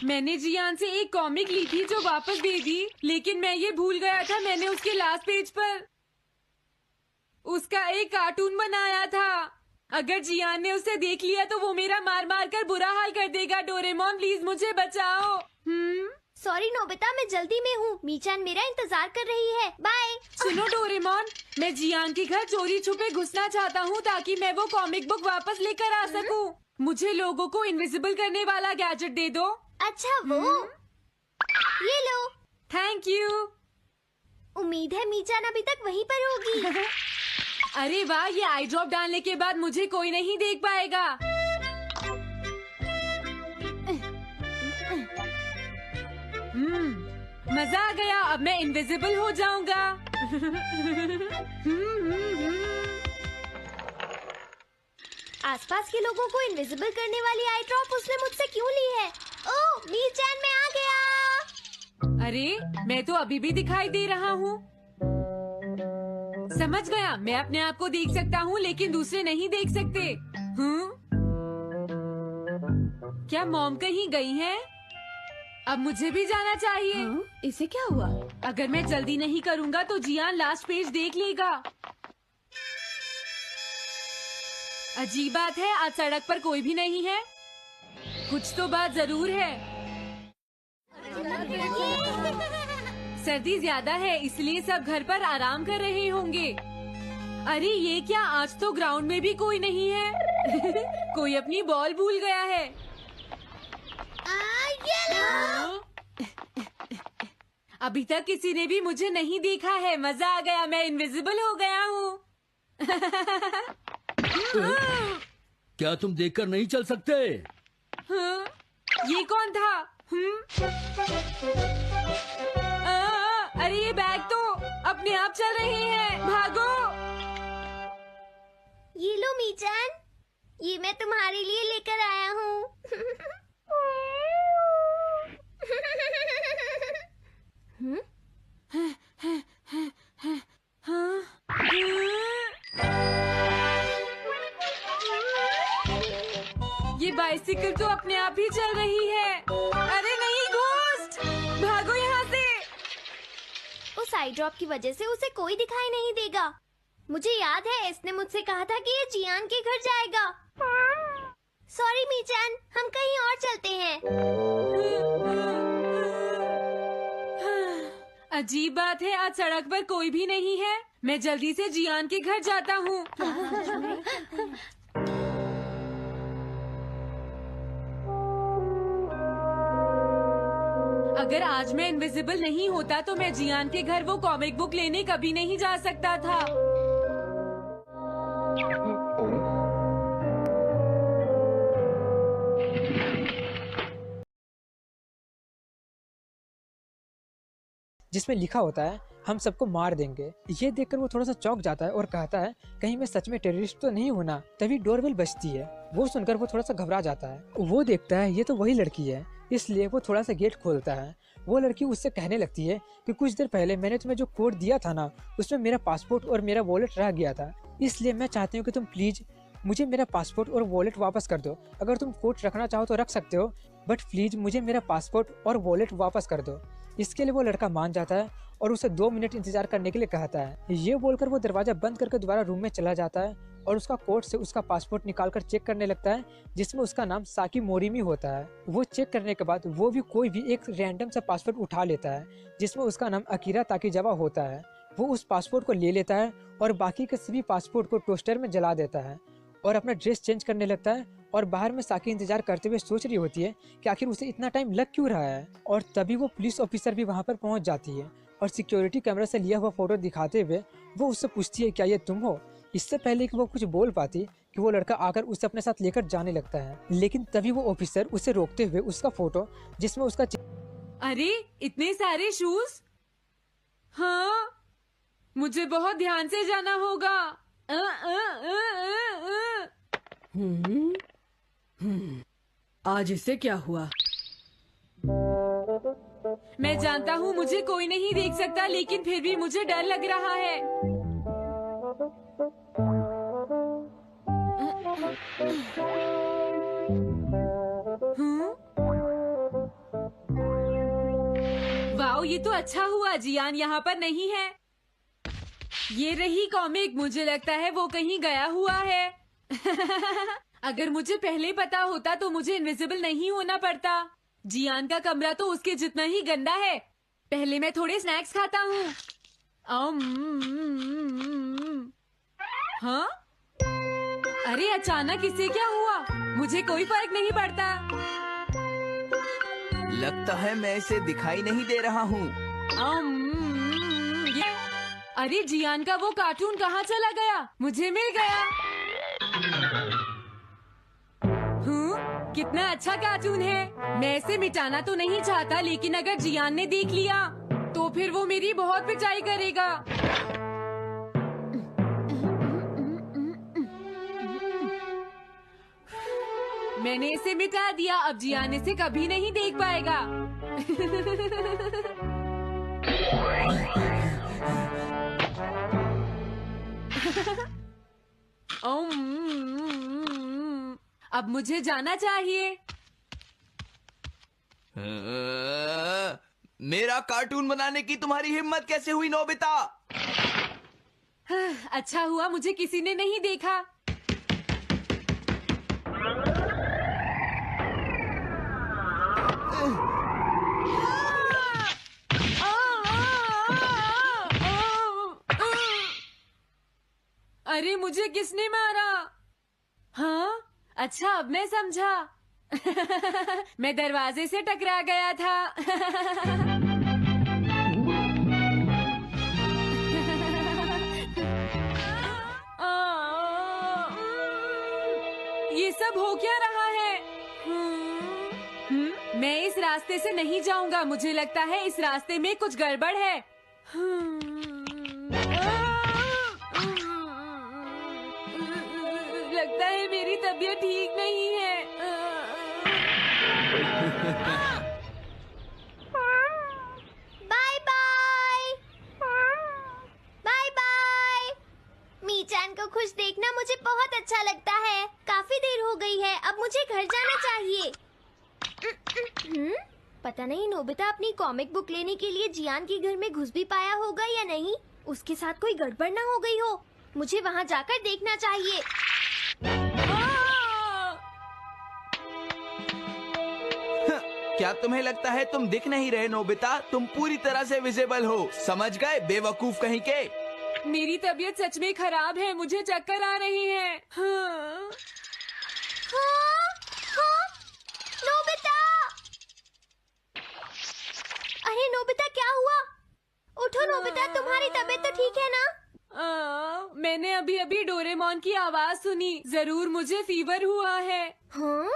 मैंने जियान से एक कॉमिक ली थी जो वापस दे दी, लेकिन मैं ये भूल गया था मैंने उसके लास्ट पेज पर उसका एक कार्टून बनाया था। अगर जियान ने उसे देख लिया तो वो मेरा मार मार कर बुरा हाल कर देगा। डोरेमोन प्लीज मुझे बचाओ। सॉरी नोबिता, मैं जल्दी में हूँ। मीचान मेरा इंतजार कर रही है। बाय। सुनो डोरेमोन, मैं जियान के घर चोरी छुपे घुसना चाहता हूँ ताकि मैं वो कॉमिक बुक वापस लेकर आ सकूँ। मुझे लोगों को इनविजिबल करने वाला गैजेट दे दो। अच्छा वो ये लो। Thank you. उम्मीद है मीचान अभी तक वहीं पर होगी। अरे वाह, ये आई ड्रॉप डालने के बाद मुझे कोई नहीं देख पाएगा। मजा आ गया, अब मैं इनविजिबल हो जाऊंगा। आसपास के लोगों को इनविजिबल करने वाली आई ड्रॉप उसने मुझसे क्यों ली है? ओह, मीचान मैं आ गया। अरे मैं तो अभी भी दिखाई दे रहा हूँ। समझ गया, मैं अपने आप को देख सकता हूँ लेकिन दूसरे नहीं देख सकते। क्या मॉम कहीं गई है? अब मुझे भी जाना चाहिए। इसे क्या हुआ? अगर मैं जल्दी नहीं करूँगा तो जियान लास्ट पेज देख लेगा। अजीब बात है, आज सड़क पर कोई भी नहीं है। कुछ तो बात जरूर है। सर्दी ज्यादा है इसलिए सब घर पर आराम कर रहे होंगे। अरे ये क्या, आज तो ग्राउंड में भी कोई नहीं है। कोई अपनी बॉल भूल गया है। अभी तक किसी ने भी मुझे नहीं देखा है। मजा आ गया, मैं इनविजिबल हो गया हूँ। क्या तुम देखकर नहीं चल सकते? ये कौन था? अरे ये बैग तो अपने आप चल रहे हैं। भागो। ये लो मीचान, ये मैं तुम्हारे लिए लेकर आया हूँ। ये बाइसिकल तो अपने आप ही चल रही है। अरे नहीं, घोस्ट, भागो यहाँ से। उस आई ड्रॉप की वजह से उसे कोई दिखाई नहीं देगा। मुझे याद है इसने मुझसे कहा था कि ये जियान के घर जाएगा। सॉरी मीचान, हम कहीं और चलते हैं। अजीब बात है, आज सड़क पर कोई भी नहीं है। मैं जल्दी से जियान के घर जाता हूँ। अगर आज मैं इनविजिबल नहीं होता तो मैं जियान के घर वो कॉमिक बुक लेने कभी नहीं जा सकता था। जिसमें लिखा होता है हम सबको मार देंगे। ये देखकर वो थोड़ा सा चौंक जाता है और कहता है कहीं मैं सच में टेररिस्ट तो नहीं हूँ ना। तभी डोरबेल बजती है। वो सुनकर वो थोड़ा सा घबरा जाता है। वो देखता है ये तो वही लड़की है, इसलिए वो थोड़ा सा गेट खोलता है। वो लड़की उससे कहने लगती है कि कुछ देर पहले मैंने तुम्हें जो कोड दिया था ना, उसमें मेरा पासपोर्ट और मेरा वॉलेट रह गया था। इसलिए मैं चाहती हूँ कि तुम प्लीज मुझे मेरा पासपोर्ट और वॉलेट वापस कर दो। अगर तुम कोड रखना चाहो तो रख सकते हो, बट प्लीज मुझे मेरा पासपोर्ट और वॉलेट वापस कर दो। इसके लिए वो लड़का मान जाता है और उसे 2 मिनट इंतजार करने के लिए कहता है। ये बोलकर वो दरवाजा बंद करके दोबारा रूम में चला जाता है और उसका कोट से उसका पासपोर्ट निकालकर चेक करने लगता है, जिसमें उसका नाम साकी मोरिमी होता है। वो चेक करने के बाद वो भी कोई भी एक रैंडम सा पासपोर्ट उठा लेता है, जिसमें उसका नाम अकीरा ताकीजावा होता है। वो उस पासपोर्ट को ले लेता है और बाकी के सभी पासपोर्ट को टोस्टर में जला देता है और अपना ड्रेस चेंज करने लगता है। और बाहर में साकी इंतजार करते हुए सोच रही होती है कि आखिर उसे इतना टाइम लग क्यों रहा है। और तभी वो पुलिस ऑफिसर भी वहाँ पर पहुँच जाती है और सिक्योरिटी कैमरा से लिया हुआ फोटो दिखाते हुए वो उससे पूछती है क्या ये तुम हो। इससे पहले कि वो कुछ बोल पाती कि वो लड़का आकर उसे अपने साथ लेकर जाने लगता है, लेकिन तभी वो ऑफिसर उसे रोकते हुए उसका फोटो जिसमें उसका अरे इतने सारे शूज। हाँ, मुझे बहुत ध्यान से जाना होगा। आज इसे क्या हुआ? मैं जानता हूँ मुझे कोई नहीं देख सकता, लेकिन फिर भी मुझे डर लग रहा है। ये तो अच्छा हुआ जियान यहाँ पर नहीं है। ये रही कॉमिक, मुझे लगता है वो कहीं गया हुआ है। अगर मुझे पहले पता होता तो मुझे इनविजिबल नहीं होना पड़ता। जियान का कमरा तो उसके जितना ही गंदा है। पहले मैं थोड़े स्नैक्स खाता हूँ। हाँ? अरे अचानक इसे क्या हुआ? मुझे कोई फर्क नहीं पड़ता। लगता है मैं इसे दिखाई नहीं दे रहा हूँ। अरे जियान का वो कार्टून कहाँ चला गया? मुझे मिल गया। कितना अच्छा कार्टून है। मैं इसे मिटाना तो नहीं चाहता, लेकिन अगर जियान ने देख लिया तो फिर वो मेरी बहुत पिटाई करेगा। मैंने इसे मिटा दिया, अब जियान इसे कभी नहीं देख पाएगा। अब मुझे जाना चाहिए। मेरा कार्टून बनाने की तुम्हारी हिम्मत कैसे हुई नोबिता? अच्छा हुआ मुझे किसी ने नहीं देखा। अरे मुझे किसने मारा? हाँ, अच्छा अब मैं समझा। मैं दरवाजे से टकरा गया था। ये सब हो क्या रहा है? मैं इस रास्ते से नहीं जाऊंगा। मुझे लगता है इस रास्ते में कुछ गड़बड़ है। लगता है मेरी तबीयत ठीक नहीं है। Bye bye, bye bye. मीचान को खुश देखना मुझे बहुत अच्छा लगता है। काफी देर हो गई है, अब मुझे घर जाना चाहिए। पता नहीं नोबिता अपनी कॉमिक बुक लेने के लिए जियान के घर में घुस भी पाया होगा या नहीं। उसके साथ कोई गड़बड़ ना हो गई हो। मुझे वहाँ जाकर देखना चाहिए। क्या तुम्हें लगता है तुम दिख नहीं रहे नोबिता? तुम पूरी तरह से विजिबल हो, समझ गए बेवकूफ कहीं के। मेरी तबीयत सच में खराब है, मुझे चक्कर आ रही है। हाँ। नोबिता! अरे नोबिता क्या हुआ? उठो नोबिता, तुम्हारी तबीयत तो ठीक है ना? मैंने अभी अभी डोरेमोन की आवाज सुनी। जरूर मुझे फीवर हुआ है। हाँ?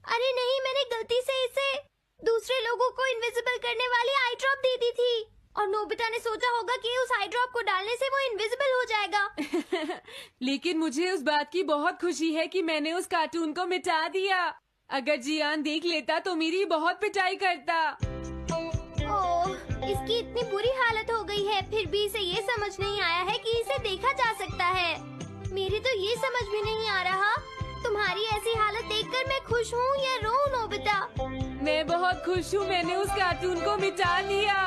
अरे नहीं, मैंने गलती से इसे दूसरे लोगों को इनविजिबल करने वाली आई ड्रॉप दे दी थी। और नोबिता ने सोचा होगा कि उस आई ड्रॉप को डालने से वो इनविजिबल हो जाएगा। लेकिन मुझे उस बात की बहुत खुशी है कि मैंने उस कार्टून को मिटा दिया। अगर जियान देख लेता तो मेरी बहुत पिटाई करता। ओह, इसकी इतनी बुरी हालत हो गई है, फिर भी इसे ये समझ नहीं आया है कि इसे देखा जा सकता है। मेरी तो ये समझ भी नहीं आ रहा। तुम्हारी ऐसी हालत देखकर मैं खुश हूँ या रोऊं नोबिता? मैं बहुत खुश हूँ, मैंने उस कार्टून को मिटा दिया।